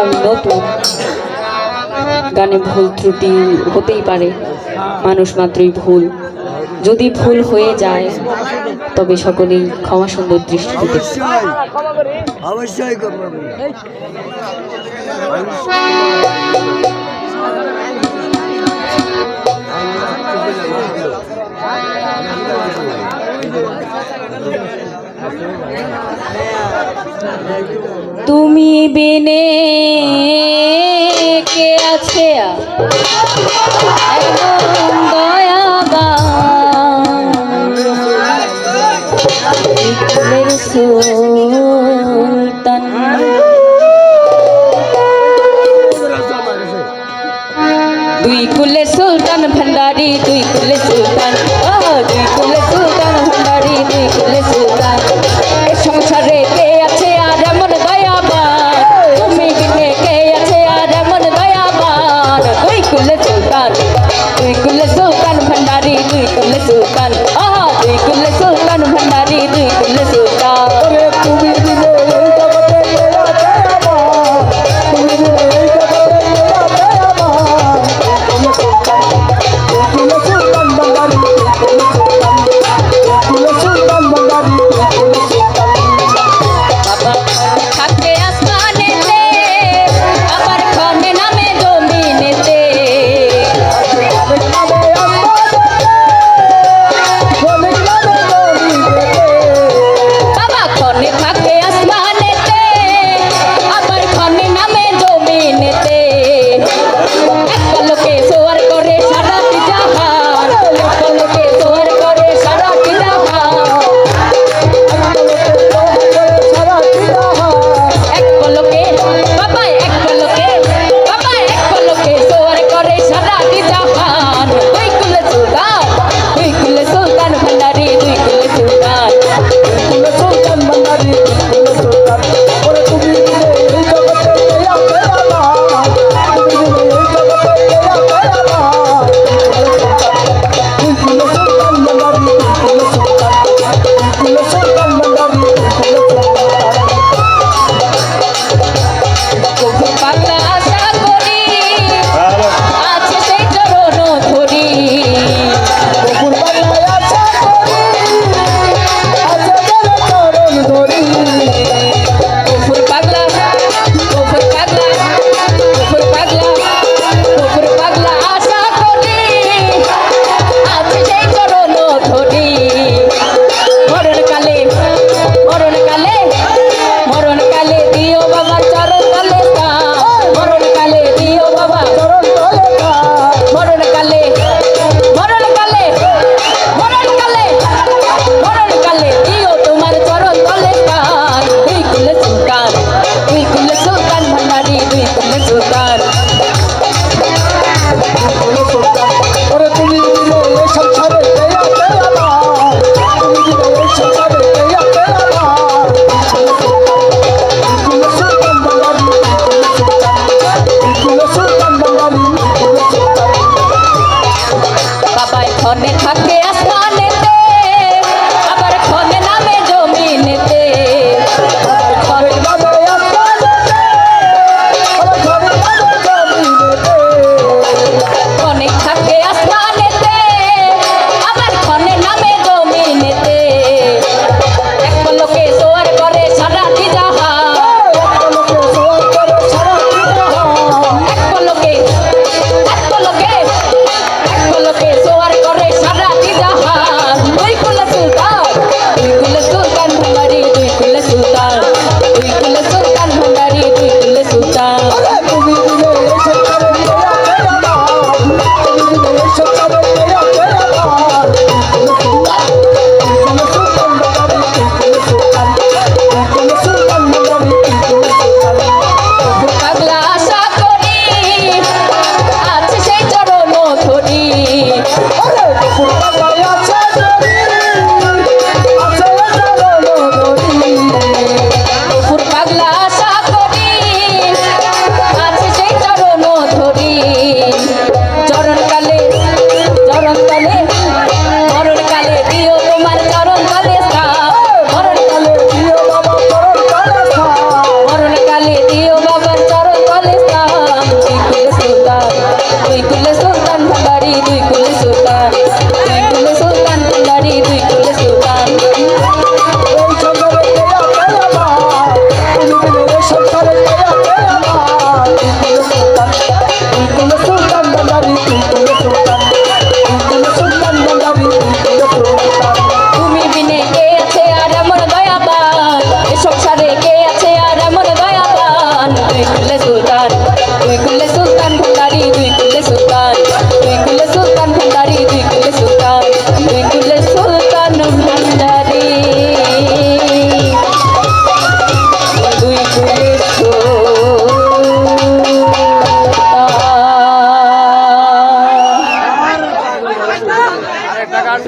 আমি নতুন, গানে ভুল ত্রুটি হতেই পারে, মানুষ মাত্রই ভুল। যদি ভুল হয়ে যায় তবে সকলেই ক্ষমা সুন্দর দৃষ্টিতে দেখবে। অবশ্যই তুমি বিনে কে আছে দয়াবান সুলতান, দুই কুলে সুলতান ভান্ডারি, দুই কুলে সুলতান, দুই কুলে সুলতান ভান্ডারি, দুই কুলে সুলতান। এ সংসারে কে আছে আর এমন দয়াবান, তুমি বিনে কে আছে আর এমন দয়াবান। দুই কুলে সুলতান, দুই কুলে সুলতান ভান্ডারি, দুই কুলে সুলতান, দুই কুলে সুলতান ভান্ডারি, দুই কুলে সুলতান। তুমি বিনে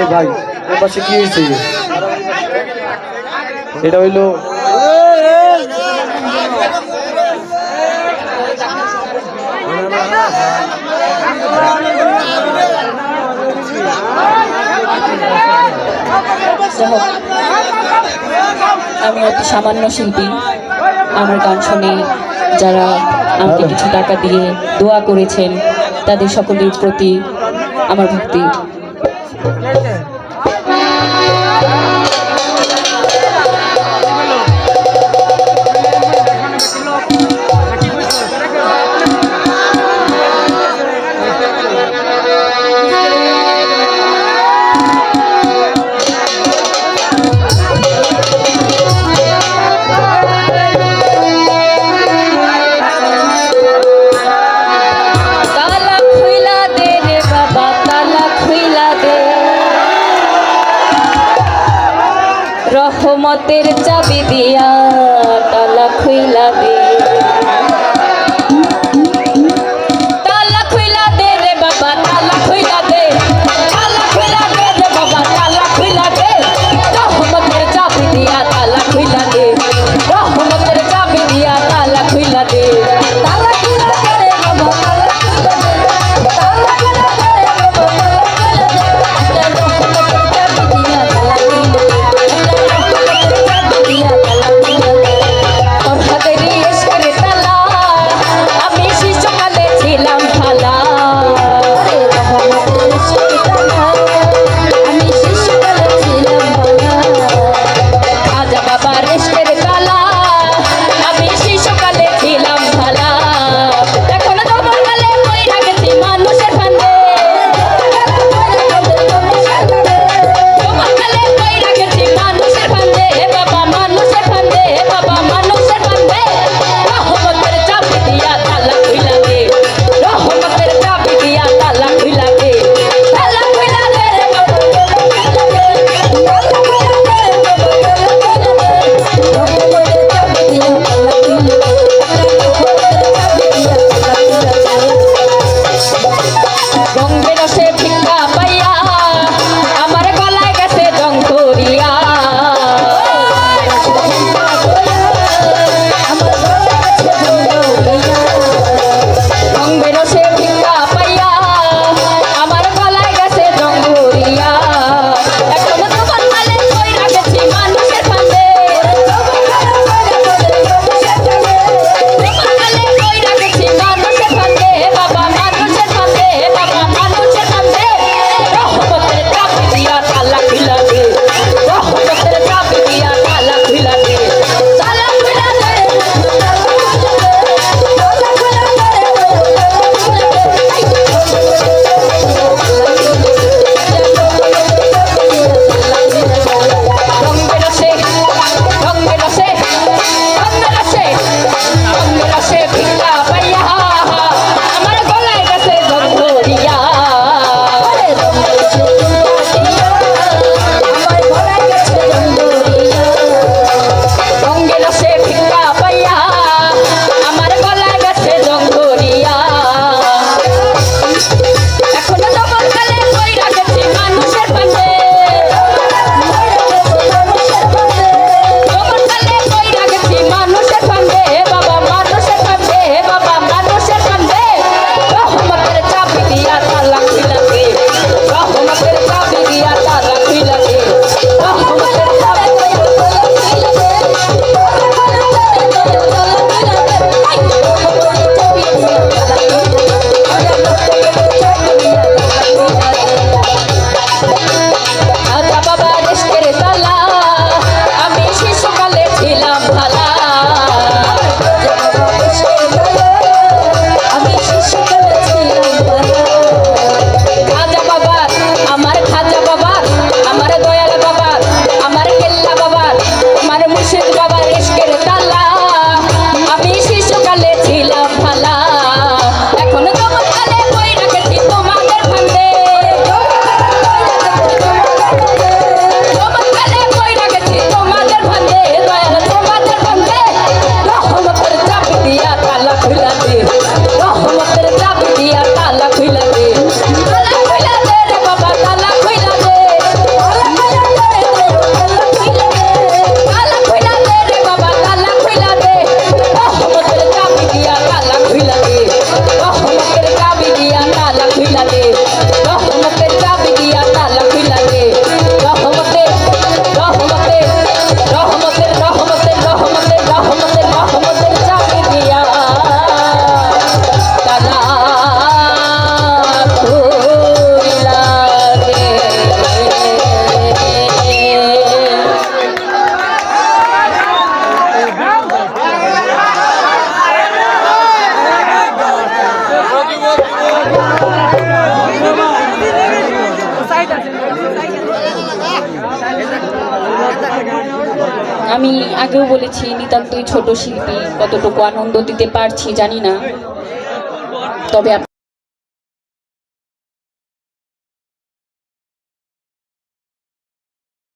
এ ভাই এ পাশে কি হয়েছে এটা হইলো যাই হোক, আমি অতি সামান্য শিল্পী। আমার গান শুনে যারা আমাকে কিছু টাকা দিয়ে দোয়া করেছেন তাদের সকলের প্রতি আমার ভক্তি। তালা খুইলা দে রে বাবা, তালা খুইলা দে, রহমতের চাবি দিয়া তালা খুইলা দে। তালা খুইলা দে রে বাবা, তালা খুইলা দে, তালা খুইলা দে রে বাবা, তালা খুইলা দে, রহমতের চাবি দিয়া তালা খুইলা দে, রহমতের চাবি দিয়া তালা খুইলা দে। তালা খুইলা দে রে বাবা, তালা খুইলা দে, তালা খুইলা দে রে বাবা, তালা খুইলা দে, রহমতের চাবি দিয়া তালা খুইলা দে, রহমতের চাবি দিয়া তালা খুইলা দে। তোর হাতেরই আমি আগেও বলেছি নিতান্তই ছোট শিল্পী, কতটুকু আনন্দ দিতে পারছি জানি না, তবে